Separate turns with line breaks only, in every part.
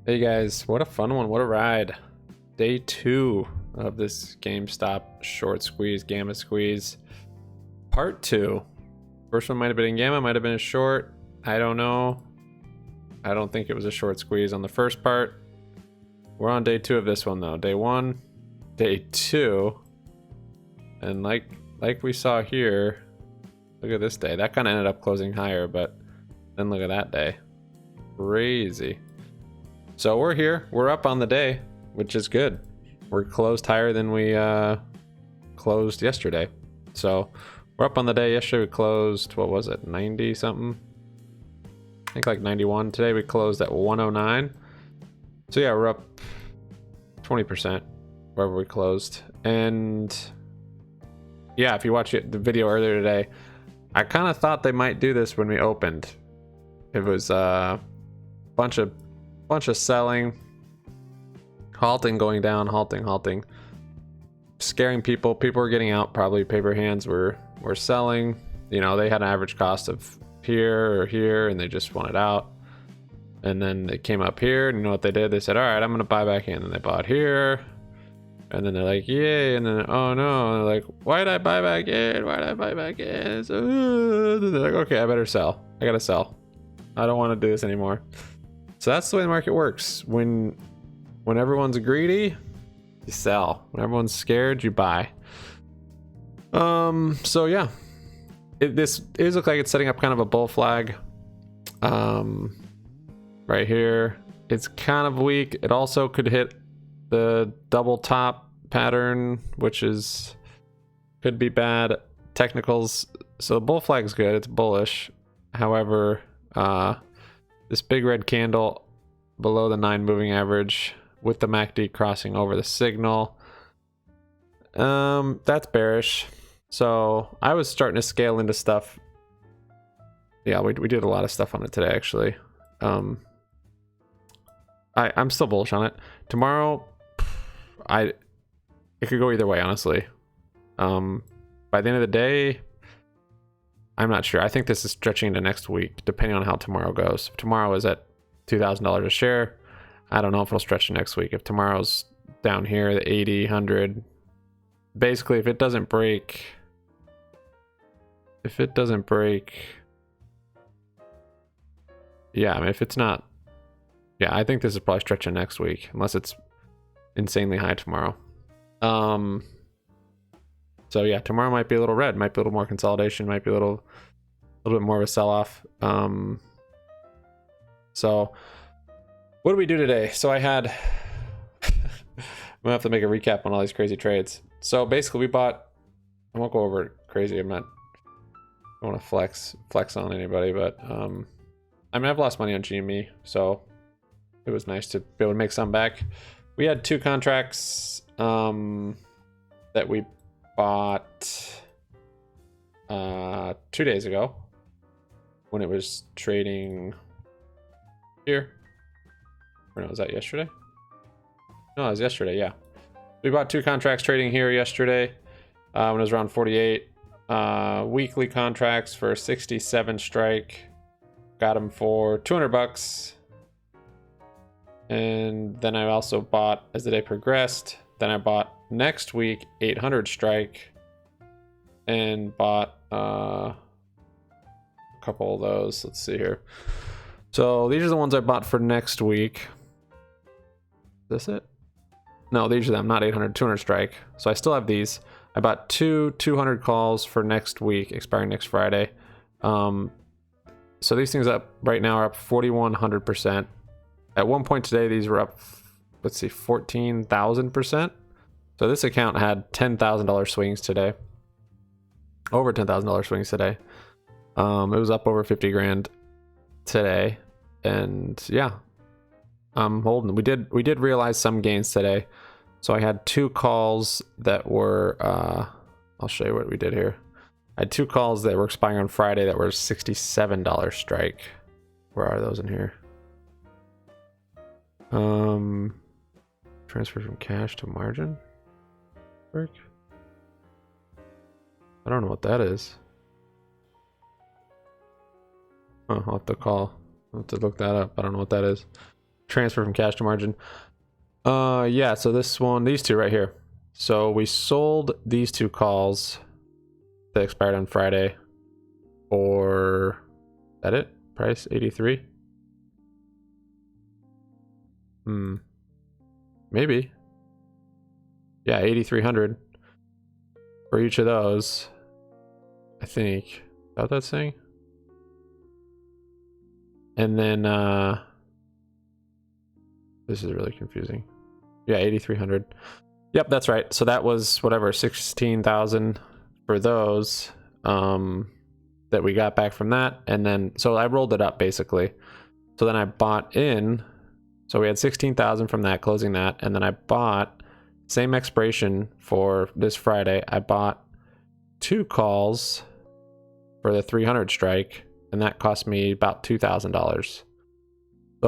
Hey guys, what a fun one, what a ride. Day 2 of this GameStop short squeeze, gamma squeeze. Part 2. First one might have been in gamma, might have been a short. I don't know. I don't think it was a short squeeze on the first part. We're on day 2 of this one though. Day 1, day 2. And like we saw here, look at this day. That kind of ended up closing higher, but then look at that day. Crazy. So we're here, we're up on the day, which is good. We're closed higher than we closed yesterday. So we're up on the day. Yesterday we closed, what was it, 90 something? I think like 91. Today we closed at 109. So yeah, we're up 20% wherever we closed. And yeah, if you watch the video earlier today, I kind of thought they might do this when we opened. It was a bunch of selling, halting, going down, halting, scaring people. People were getting out. Probably paper hands were selling. You know, they had an average cost of here or here, and they just wanted out. And then they came up here, and you know what they did? They said, "All right, I'm gonna buy back in." And they bought here, and then they're like, "Yay!" And then, "Oh no!" And they're like, "Why did I buy back in? Why did I buy back in?" So they're like, "Okay, I better sell. I gotta sell. I don't want to do this anymore." So that's the way the market works. When everyone's greedy, you sell. When everyone's scared, you buy. So yeah, this is look like it's setting up kind of a bull flag. Right here, it's kind of weak. It also could hit the double top pattern, which could be bad. Technicals. So the bull flag is good. It's bullish. However, this big red candle below the 9 moving average with the MACD crossing over the signal. That's bearish. So I was starting to scale into stuff. Yeah, we did a lot of stuff on it today, actually. I'm still bullish on it. Tomorrow, it could go either way, honestly. By the end of the day, I'm not sure. I think this is stretching into next week, depending on how tomorrow goes. If tomorrow is at $2,000 a share, I don't know if it'll stretch to next week. If tomorrow's down here, the 80, 100, basically, if it doesn't break, yeah, I mean, if it's not, yeah, I think this is probably stretching next week, unless it's insanely high tomorrow. So yeah, tomorrow might be a little red, might be a little more consolidation, might be a little bit more of a sell-off. So what did we do today? So I had, I'm gonna have to make a recap on all these crazy trades. So basically we bought, I won't go over it crazy. I don't want to flex on anybody, but I mean, I've lost money on GME, so it was nice to be able to make some back. We had 2 contracts that we bought 2 days ago when it was trading here. Or no, was that yesterday? No, it was yesterday, yeah. We bought 2 contracts trading here yesterday when it was around 48. Weekly contracts for 67 strike. Got them for $200. And then I also bought, as the day progressed, then I bought next week 800 strike and bought a couple of those. Let's see here. So these are the ones I bought for next week. Is this it? No, these are them, not 800, 200 strike. So I still have these. I bought 200 calls for next week, expiring next Friday. So these things up right now are up 4,100%. At one point today, these were up, let's see, 14,000%. So this account had $10,000 swings today. Over $10,000 swings today. It was up over 50 grand today. And yeah, I'm holding. We did realize some gains today. So I had 2 calls that were, I'll show you what we did here. I had 2 calls that were expiring on Friday that were $67 strike. Where are those in here? Transfer from cash to margin. Work. I don't know what that is. Oh, I'll have to look that up. I don't know what that is. transfer from cash to margin. Yeah, so this one, these two right here. So we sold these two calls that expired on Friday for, is that it? Price 83? Maybe. Yeah, 8,300 for each of those, I think. Is that what that's saying? And then, this is really confusing. Yeah, 8,300. Yep, that's right. So that was whatever, 16,000 for those that we got back from that. And then, so I rolled it up basically. So then I bought in, so we had 16,000 from that, closing that. And then I bought, same expiration for this Friday, I bought 2 calls for the 300 strike. And that cost me about $2,000. So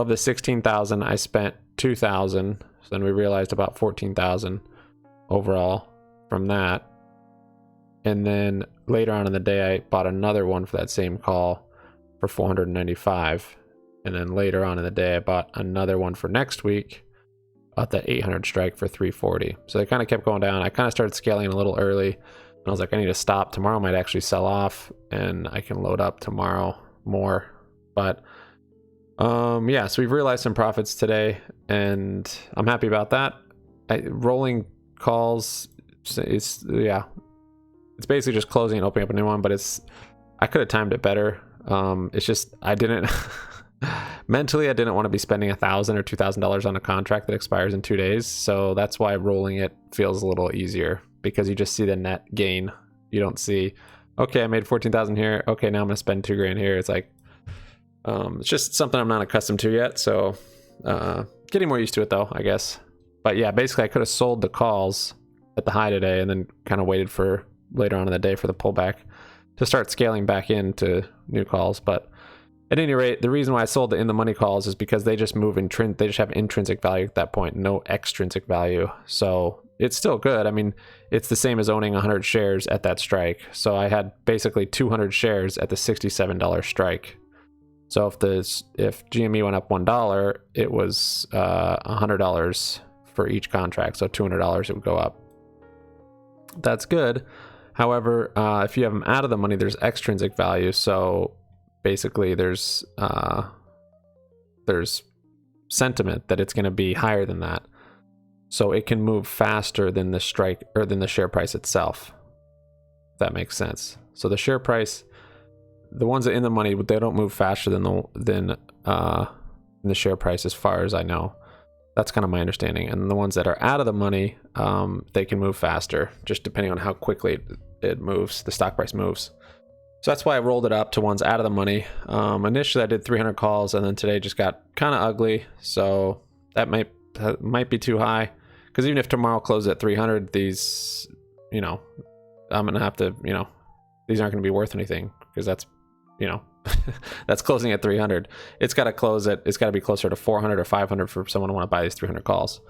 of the 16,000, I spent 2,000. So then we realized about 14,000 overall from that. And then later on in the day, I bought another one for that same call for 495. And then later on in the day, I bought another one for next week at that 800 strike for 340. So they kind of kept going down. I kind of started scaling a little early. And I was like, I need to stop. Tomorrow might actually sell off and I can load up tomorrow more. But yeah, so we've realized some profits today and I'm happy about that. Rolling calls, it's basically just closing and opening up a new one, but I could have timed it better. It's just I didn't mentally I didn't want to be spending $1,000 or $2,000 on a contract that expires in 2 days. So that's why rolling it feels a little easier, because you just see the net gain. You don't see, okay, I made 14,000 here. Okay, now I'm gonna spend $2,000 here. It's like it's just something I'm not accustomed to yet. So getting more used to it though, I guess. But yeah, basically I could have sold the calls at the high today and then kind of waited for later on in the day for the pullback to start scaling back into new calls. But at any rate, the reason why I sold the in the money calls is because they just move they just have intrinsic value at that point, no extrinsic value. So it's still good. I mean, it's the same as owning 100 shares at that strike. So I had basically 200 shares at the $67 strike. So if GME went up $1, it was $100 for each contract. So $200 it would go up. That's good. However, if you have them out of the money, there's extrinsic value. So basically there's sentiment that it's going to be higher than that. So it can move faster than the strike or than the share price itself. If that makes sense. So the share price, the ones that are in the money, they don't move faster than the share price, as far as I know. That's kind of my understanding. And the ones that are out of the money, they can move faster, just depending on how quickly it moves, the stock price moves. So that's why I rolled it up to ones out of the money. Initially, I did 300 calls, and then today just got kind of ugly. So that might be too high, because even if tomorrow closes at 300, these, I'm gonna have to, these aren't gonna be worth anything, because that's, that's closing at 300. It's got to be closer to 400 or 500 for someone to want to buy these 300 calls,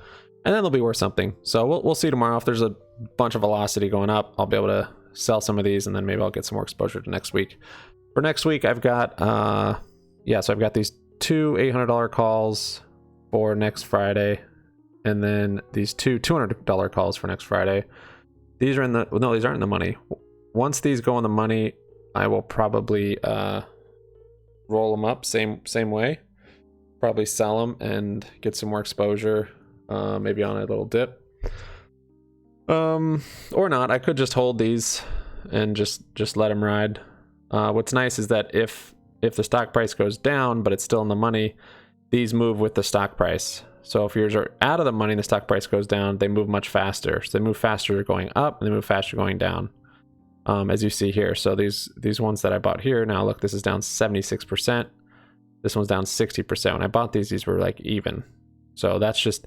and then they'll be worth something. So we'll see tomorrow. If there's a bunch of velocity going up, I'll be able to sell some of these, and then maybe I'll get some more exposure to next week. For next week, I've got so I've got these 2 $800 calls for next Friday, and then these 2 $200 calls for next Friday. These are these aren't in the money. Once these go in the money, I will probably roll them up same way, probably sell them and get some more exposure, maybe on a little dip, or not. I could just hold these and just let them ride. What's nice is that if the stock price goes down but it's still in the money, these move with the stock price. So if yours are out of the money and the stock price goes down, they move much faster. So they move faster going up and they move faster going down. As you see here. So these ones that I bought here, now look, this is down 76%. This one's down 60%. When I bought these were like even. So that's just,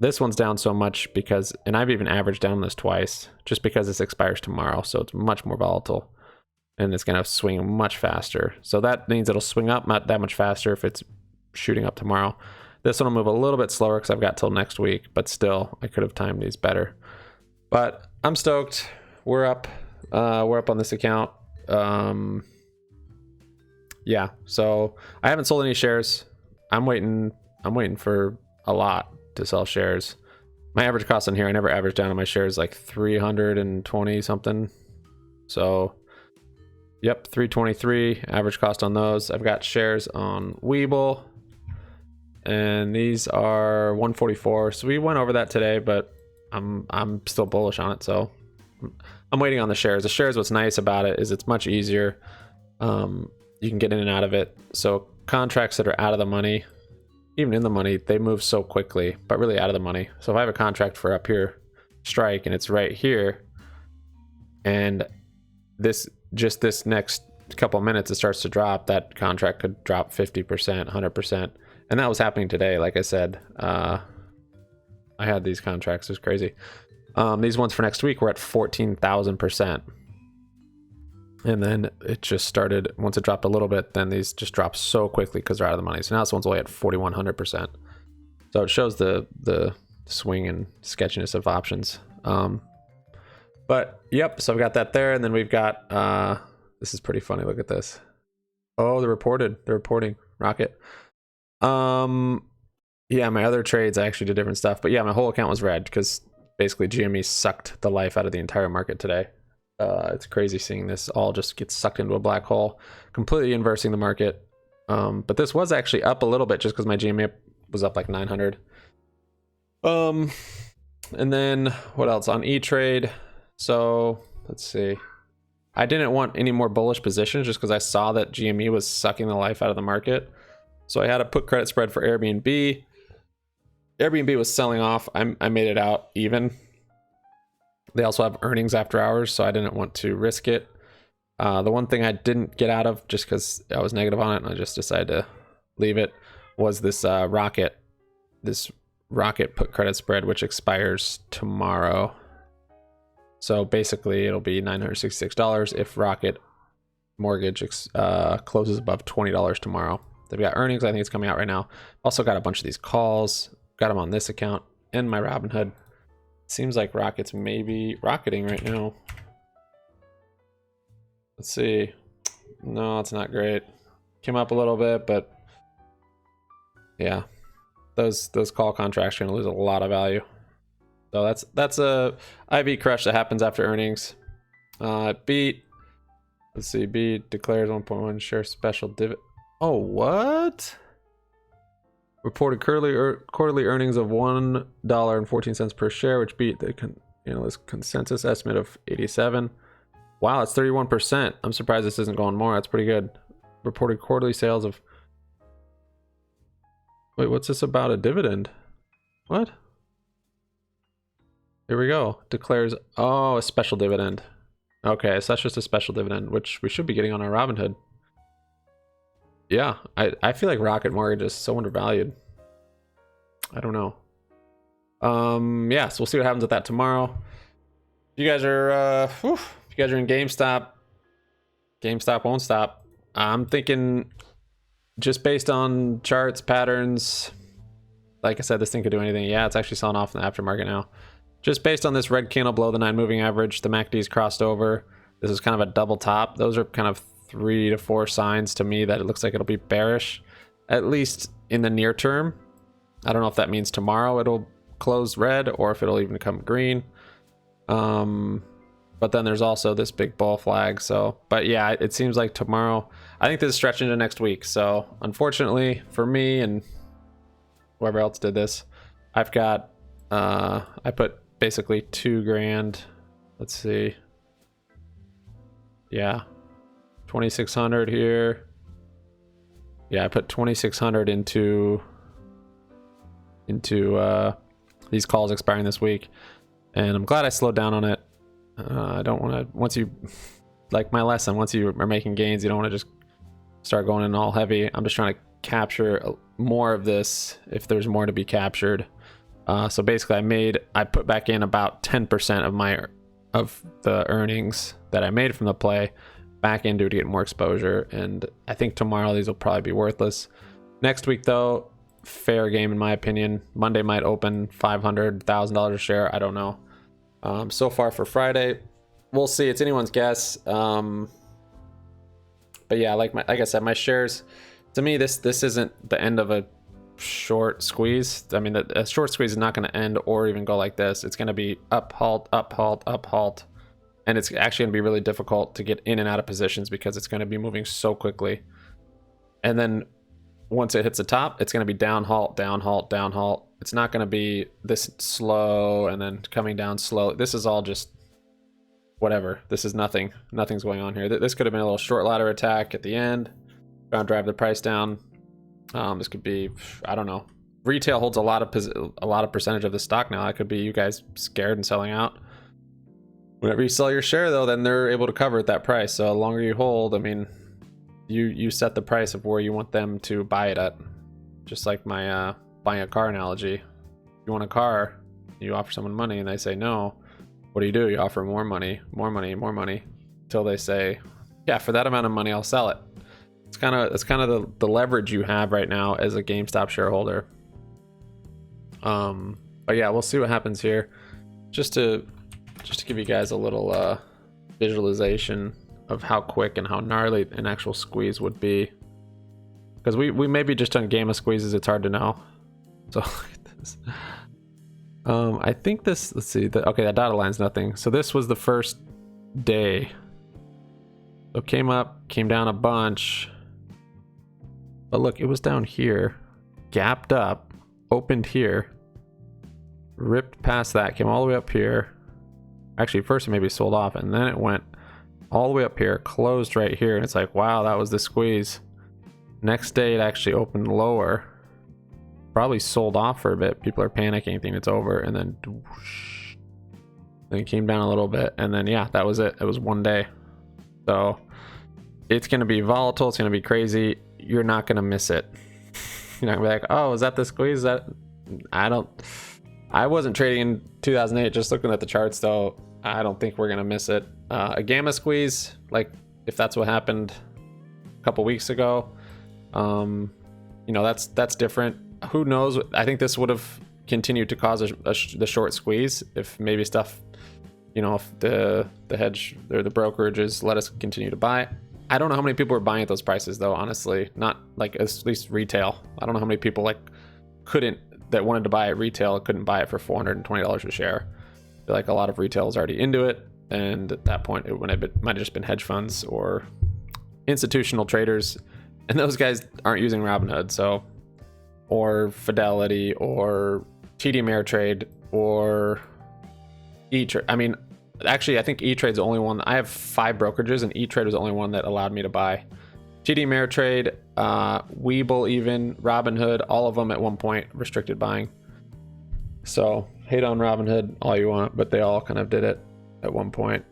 this one's down so much because, and I've even averaged down this twice, just because this expires tomorrow. So it's much more volatile and it's going to swing much faster. So that means it'll swing up not that much faster if it's shooting up tomorrow. This one will move a little bit slower because I've got till next week, but still I could have timed these better. But I'm stoked. We're up on this account. Yeah, so I haven't sold any shares. I'm waiting I'm waiting for a lot to sell shares. My average cost on here, I never average down on my shares, like 320 something. So, yep, 323 average cost on those. I've got shares on Webull, and these are 144. So we went over that today, but I'm still bullish on it. So I'm waiting on the shares. The shares, what's nice about it is it's much easier. You can get in and out of it. So contracts that are out of the money, even in the money, they move so quickly, but really out of the money. So if I have a contract for up here, strike, and it's right here, and this next couple of minutes it starts to drop, that contract could drop 50%, 100%. And that was happening today. Like I said, I had these contracts. It was crazy. These ones for next week were at 14,000%. And then it just started, once it dropped a little bit, then these just dropped so quickly because they're out of the money. So now this one's only at 4,100%. So it shows the swing and sketchiness of options. But yep, so I've got that there. And then we've got, this is pretty funny. Look at this. Oh, they're reporting Rocket. Yeah, my other trades, I actually did different stuff. But yeah, my whole account was red because basically GME sucked the life out of the entire market today. It's crazy seeing this all just get sucked into a black hole, completely inversing the market. But this was actually up a little bit just because my GME was up like 900. And then what else on E-Trade? So let's see. I didn't want any more bullish positions just because I saw that GME was sucking the life out of the market. So I had a put credit spread for Airbnb. Airbnb was selling off. I made it out even. They also have earnings after hours, so I didn't want to risk it. The one thing I didn't get out of, just because I was negative on it and I just decided to leave it, was this Rocket put credit spread, which expires tomorrow. So basically, it'll be $966 if Rocket Mortgage closes above $20 tomorrow. They've got earnings. I think it's coming out right now. Also got a bunch of these calls. Got them on this account and my Robinhood. Seems like Rocket's maybe rocketing right now. Let's see. No, it's not great. Came up a little bit, but yeah, those call contracts are gonna lose a lot of value. So that's a IV crush that happens after earnings. Beat. Let's see. Beat declares 1.1 share special dividend. Oh, what? Reported quarterly earnings of $1.14 per share, which beat the consensus estimate of 87. Wow, that's 31%. I'm surprised this isn't going more. That's pretty good. Reported quarterly sales of... Wait, what's this about a dividend? What? Here we go. Declares... Oh, a special dividend. Okay, so that's just a special dividend, which we should be getting on our Robinhood. Yeah, I feel like Rocket Mortgage is so undervalued. I don't know. Yeah, so we'll see what happens with that tomorrow. If you guys are if you guys are in GameStop won't stop. I'm thinking just based on charts, patterns, like I said, this thing could do anything. Yeah, it's actually selling off in the aftermarket now. Just based on this red candle below the 9 moving average, the MACD's crossed over. This is kind of a double top. Those are kind of 3 to 4 signs to me that it looks like it'll be bearish, at least in the near term. I don't know if that means tomorrow it'll close red or if it'll even come green. But then there's also this big bull flag. So, but yeah, it seems like tomorrow, I think this is stretching into next week. So unfortunately for me and whoever else did this, I've got, I put basically $2,000. Let's see. Yeah. 2,600 here. Yeah, I put 2,600 into these calls expiring this week, and I'm glad I slowed down on it. I don't want to, once you, like my lesson, once you are making gains, you don't want to just start going in all heavy. I'm just trying to capture more of this if there's more to be captured. So basically I put back in about 10% of the earnings that I made from the play back into to get more exposure, and I think tomorrow these will probably be worthless. Next week though, fair game in my opinion. Monday might open $500,000 a share. I don't know. So far for Friday, we'll see. It's anyone's guess. But yeah, like I said, my shares, to me, this isn't the end of a short squeeze. I mean, a short squeeze is not going to end or even go like this. It's going to be up, halt, up, halt, up, halt. And it's actually going to be really difficult to get in and out of positions because it's going to be moving so quickly. And then once it hits the top, it's going to be down, halt, down, halt, down, halt. It's not going to be this slow and then coming down slow. This is all just whatever. This is nothing. Nothing's going on here. This could have been a little short ladder attack at the end. Trying to drive the price down. This could be, I don't know. Retail holds a lot of percentage of the stock now. That could be you guys scared and selling out. Whenever you sell your share, though, then they're able to cover at that price. So the longer you hold, I mean, you set the price of where you want them to buy it at. Just like my buying a car analogy. If you want a car, you offer someone money and they say no. What do? You offer more money, more money, more money, until they say, yeah, for that amount of money, I'll sell it. It's kind of the leverage you have right now as a GameStop shareholder. But yeah, we'll see what happens here. Just to give you guys a little visualization of how quick and how gnarly an actual squeeze would be, because we may be just done game of squeezes. It's hard to know. So look at this. I think this, let's see, okay, that dotted line's nothing. So this was the first day. So came up, came down a bunch, but look, it was down here, gapped up, opened here, ripped past that, came all the way up here. Actually, first it maybe sold off, and then it went all the way up here, closed right here, and it's like, wow, that was the squeeze. Next day it actually opened lower, probably sold off for a bit. People are panicking, thinking it's over, and then whoosh, then it came down a little bit, and then yeah, that was it. It was one day. So it's going to be volatile, it's going to be crazy. You're not going to miss it. You're not going to be like, oh, is that the squeeze? That I wasn't trading in 2008, just looking at the charts though. I don't think we're going to miss it. A gamma squeeze, like if that's what happened a couple weeks ago, you know, that's different. Who knows? I think this would have continued to cause the short squeeze if maybe stuff, you know, if the hedge or the brokerages let us continue to buy. I don't know how many people are buying at those prices though, honestly. Not like, at least retail. I don't know how many people like that wanted to buy at retail couldn't buy it for $420 a share. I feel like a lot of retail is already into it, and at that point it might have just been hedge funds or institutional traders, and those guys aren't using Robinhood, so, or Fidelity or TD Ameritrade or E-Trade. I mean, actually, I think E-Trade's the only one. I have 5 brokerages, and E-Trade was the only one that allowed me to buy. TD Ameritrade, Webull, even Robinhood, all of them at one point restricted buying. So hate on Robinhood all you want, but they all kind of did it at one point.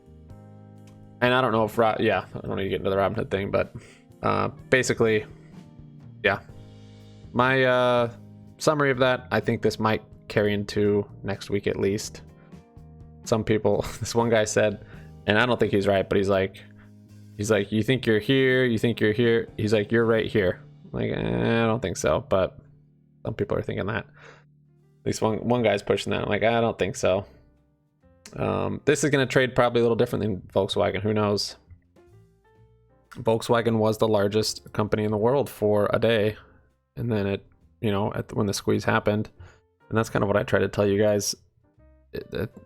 And I don't know if I don't need to get into the Robinhood thing, but basically, yeah. My summary of that, I think this might carry into next week at least. Some people, this one guy said, and I don't think he's right, but he's like, you think you're here, you think you're here. He's like, you're right here. I'm like, I don't think so, but some people are thinking that. At least one guy's pushing that. I'm like, I don't think so. This is going to trade probably a little different than Volkswagen. Who knows? Volkswagen was the largest company in the world for a day, and then it, you know, when the squeeze happened, and that's kind of what I try to tell you guys.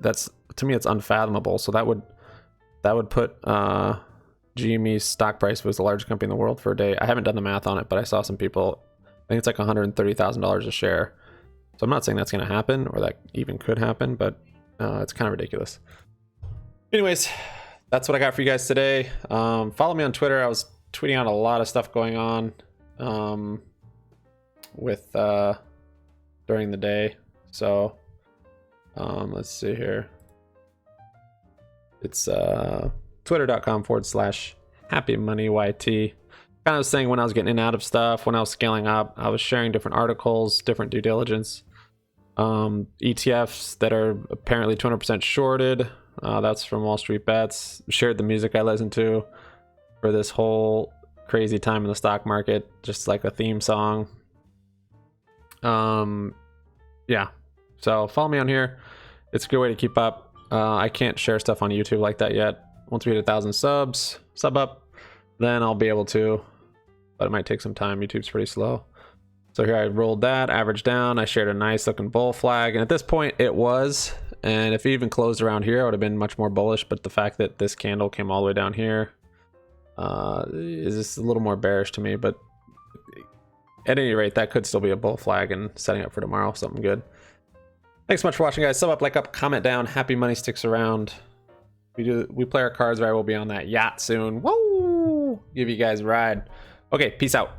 That's, to me, it's unfathomable. So that would put GME's stock price was the largest company in the world for a day. I haven't done the math on it, but I saw some people, I think it's like $130,000 a share. So I'm not saying that's going to happen or that even could happen, but it's kind of ridiculous. Anyways, that's what I got for you guys today. Follow me on Twitter. I was tweeting out a lot of stuff going on with during the day. So let's see here. It's twitter.com/happymoneyyt. Kind of saying when I was getting in and out of stuff, when I was scaling up, I was sharing different articles, different due diligence. ETFs that are apparently 200% shorted. That's from Wall Street Bets. Shared the music I listened to for this whole crazy time in the stock market, just like a theme song. Yeah. So follow me on here. It's a good way to keep up. I can't share stuff on YouTube like that yet. Once we hit 1,000 subs, sub up, then I'll be able to, but it might take some time. YouTube's pretty slow. So here I rolled that, average down. I shared a nice looking bull flag. And at this point it was, and if it even closed around here, I would have been much more bullish. But the fact that this candle came all the way down here is just a little more bearish to me. But at any rate, that could still be a bull flag and setting up for tomorrow, something good. Thanks so much for watching, guys. Sub up, like up, comment down. Happy money sticks around. We play our cards right. We'll be on that yacht soon. Woo! Give you guys a ride. Okay, peace out.